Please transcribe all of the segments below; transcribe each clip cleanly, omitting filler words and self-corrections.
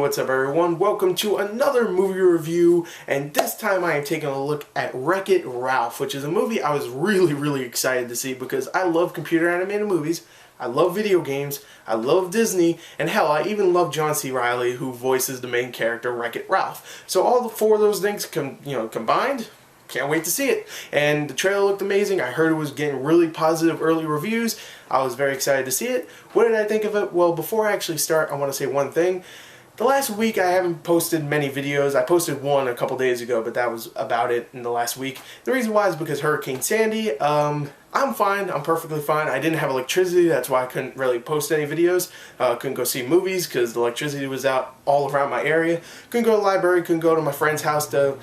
what's up everyone? Welcome to another movie review, and this time I am taking a look at Wreck-It Ralph, which is a movie I was really excited to see because I love computer animated movies, I love video games, I love Disney, and hell, I even love John C. Reilly, who voices the main character Wreck-It Ralph. So all the four of those things combined, can't wait to see it. And the trailer looked amazing. I heard it was getting really positive early reviews. I was very excited to see it. What did I think of it? Well, before I actually start, I want to say one thing. The last week I haven't posted many videos. I posted one a couple days ago, but that was about it in the last week. The reason why is because Hurricane Sandy. I'm fine. I'm perfectly fine. I didn't have electricity. That's why I couldn't really post any videos. Couldn't go see movies because the electricity was out all around my area. Couldn't go to the library. Couldn't go to my friend's house to,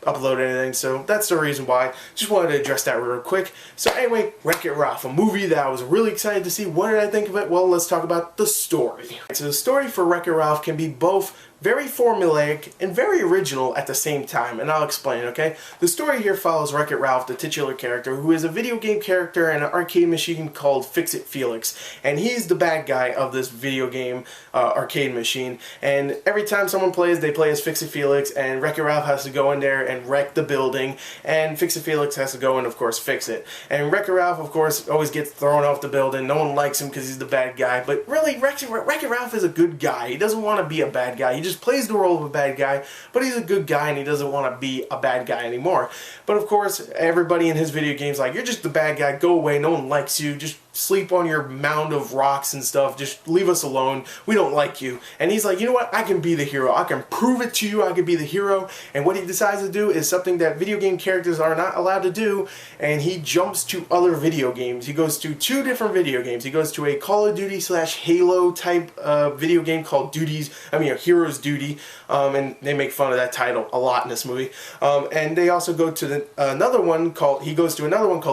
upload anything, so that's the reason why. Just wanted to address that real quick. So anyway, Wreck-It Ralph, a movie that I was really excited to see. What did I think of it? Well, let's talk about the story. So the story for Wreck-It Ralph can be both very formulaic and very original at the same time, and I'll explain, okay? The story here follows Wreck-It Ralph, the titular character, who is a video game character in an arcade machine called Fix-It Felix, and he's the bad guy of this video game arcade machine, and every time someone plays, they play as Fix-It Felix, and Wreck-It Ralph has to go in there and wreck the building, and Fix-It Felix has to go and, of course, fix it. And Wreck-It Ralph, of course, always gets thrown off the building. No one likes him because he's the bad guy, but really, Wreck-It Ralph is a good guy. He doesn't want to be a bad guy. He just plays the role of a bad guy, but he's a good guy and he doesn't want to be a bad guy anymore. But of course, everybody in his video games like, you're just the bad guy, go away, no one likes you, just sleep on your mound of rocks and stuff, just leave us alone, we don't like you. And he's like, you know what, I can be the hero, I can prove it to you, I can be the hero. And what he decides to do is something that video game characters are not allowed to do, and he jumps to other video games. He goes to two different video games. He goes to a Call of Duty / Halo type video game called Heroes Duty, and they make fun of that title a lot in this movie. And they also go to another one called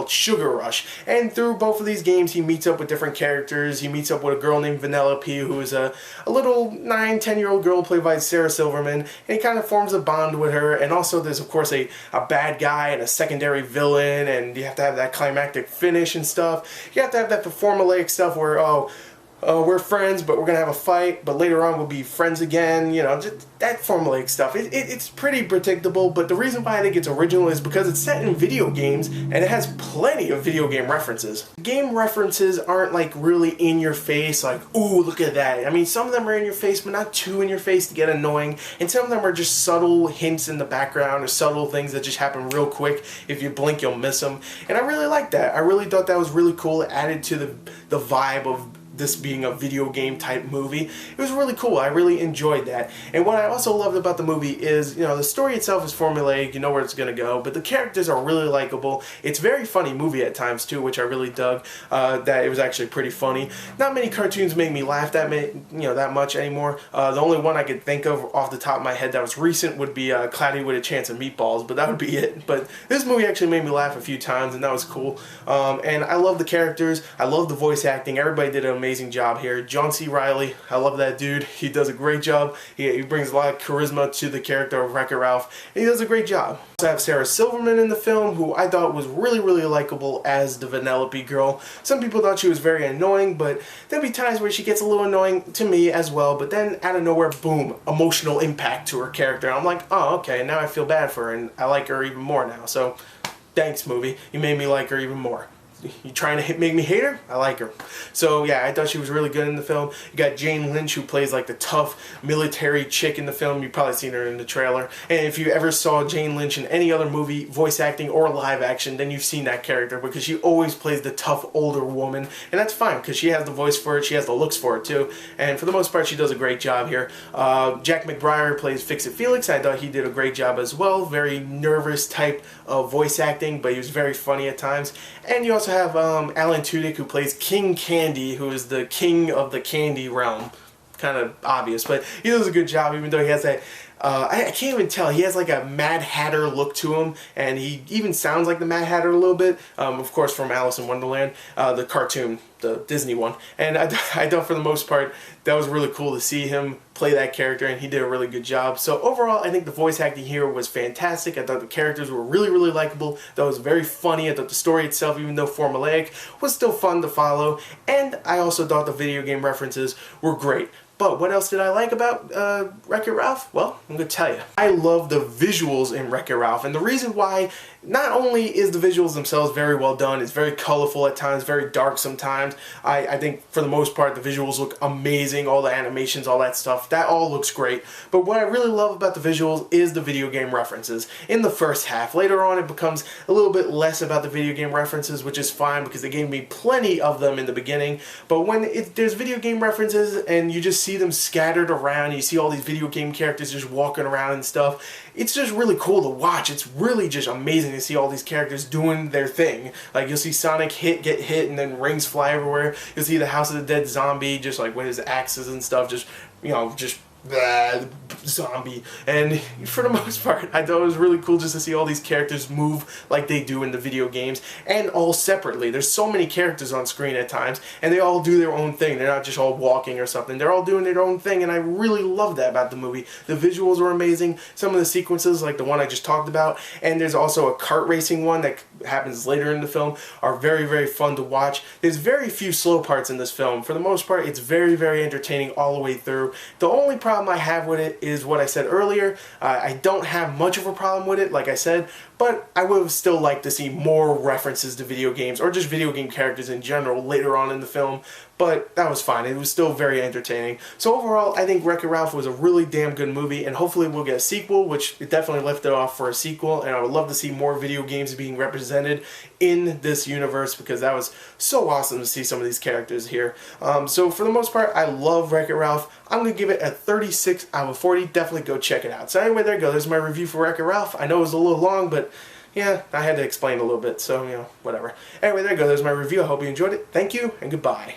Sugar Rush. And through both of these games, he meets up with different characters. He meets up with a girl named Vanellope, who is a little 9-10-year-old girl played by Sarah Silverman, and he kind of forms a bond with her. And also there's, of course, a bad guy and a secondary villain, and you have to have that climactic finish and stuff. You have to have that formulaic stuff where, we're friends, but we're going to have a fight, but later on we'll be friends again, just that formulaic stuff. It's pretty predictable, but the reason why I think it's original is because it's set in video games, and it has plenty of video game references. Game references aren't like really in your face, like, ooh, look at that. I mean, some of them are in your face, but not too in your face to get annoying, and some of them are just subtle hints in the background, or subtle things that just happen real quick. If you blink, you'll miss them, and I really like that. I really thought that was really cool. It added to the vibe of this being a video game type movie. It was really cool. I really enjoyed that. And what I also loved about the movie is, the story itself is formulaic, you know where it's going to go, but the characters are really likable. It's a very funny movie at times too, which I really dug. That it was actually pretty funny. Not many cartoons make me laugh that much anymore. The only one I could think of off the top of my head that was recent would be Cloudy with a Chance of Meatballs, but that would be it. But this movie actually made me laugh a few times, and that was cool. And I love the characters. I love the voice acting. Everybody did an amazing job here. John C. Reilly, I love that dude. He does a great job. He brings a lot of charisma to the character of Wreck-It Ralph, and he does a great job. We also have Sarah Silverman in the film, who I thought was really likable as the Vanellope girl. Some people thought she was very annoying, but there'll be times where she gets a little annoying to me as well, but then out of nowhere, boom, emotional impact to her character. I'm like, oh, okay, now I feel bad for her, and I like her even more now. So, thanks, movie. You made me like her even more. You trying to make me hate her? I like her. So yeah, I thought she was really good in the film. You got Jane Lynch, who plays like the tough military chick in the film. You've probably seen her in the trailer. And if you ever saw Jane Lynch in any other movie, voice acting or live action, then you've seen that character, because she always plays the tough older woman. And that's fine, because she has the voice for it, she has the looks for it too. And for the most part, she does a great job here. Jack McBrayer plays Fix-It Felix. I thought he did a great job as well. Very nervous type of voice acting, but he was very funny at times. And you also have Alan Tudyk, who plays King Candy, who is the king of the candy realm. Kind of obvious, but he does a good job, even though he has that I can't even tell. He has like a Mad Hatter look to him, and he even sounds like the Mad Hatter a little bit. Of course, from Alice in Wonderland, the cartoon, the Disney one. And I thought for the most part that was really cool to see him play that character, and he did a really good job. So overall, I think the voice acting here was fantastic. I thought the characters were really likable. That was very funny. I thought the story itself, even though formulaic, was still fun to follow. And I also thought the video game references were great. But what else did I like about Wreck-It Ralph? Well, I'm going to tell you. I love the visuals in Wreck-It Ralph, and the reason why, not only is the visuals themselves very well done, it's very colorful at times, very dark sometimes. I think for the most part the visuals look amazing, all the animations, all that stuff, that all looks great. But what I really love about the visuals is the video game references. In the first half, later on it becomes a little bit less about the video game references, which is fine because they gave me plenty of them in the beginning. But when there's video game references and you just see them scattered around, you see all these video game characters just walking around and stuff, it's just really cool to watch. It's really just amazing to see all these characters doing their thing. Like, you'll see Sonic get hit and then rings fly everywhere. You'll see the House of the Dead zombie just like with his axes and stuff, just, you know, just zombie. And for the most part, I thought it was really cool just to see all these characters move like they do in the video games, and all separately. There's so many characters on screen at times, and they all do their own thing. They're not just all walking or something. They're all doing their own thing, and I really love that about the movie. The visuals were amazing. Some of the sequences, like the one I just talked about, and there's also a kart racing one that happens later in the film, are very, very fun to watch. There's very few slow parts in this film. For the most part, it's very, very entertaining all the way through. The only problem I have with it is what I said earlier. I don't have much of a problem with it, like I said, but I would have still liked to see more references to video games, or just video game characters in general, later on in the film. But that was fine. It was still very entertaining. So overall, I think Wreck-It Ralph was a really damn good movie, and hopefully we'll get a sequel, which it definitely lifted off for a sequel, and I would love to see more video games being represented in this universe, because that was so awesome to see some of these characters here. So for the most part, I love Wreck-It Ralph. I'm going to give it a 36 out of 40. Definitely go check it out. So anyway, there you go. There's my review for Wreck-It Ralph. I know it was a little long, but yeah, I had to explain a little bit, so, you know, whatever. Anyway, there you go. There's my review. I hope you enjoyed it. Thank you, and goodbye.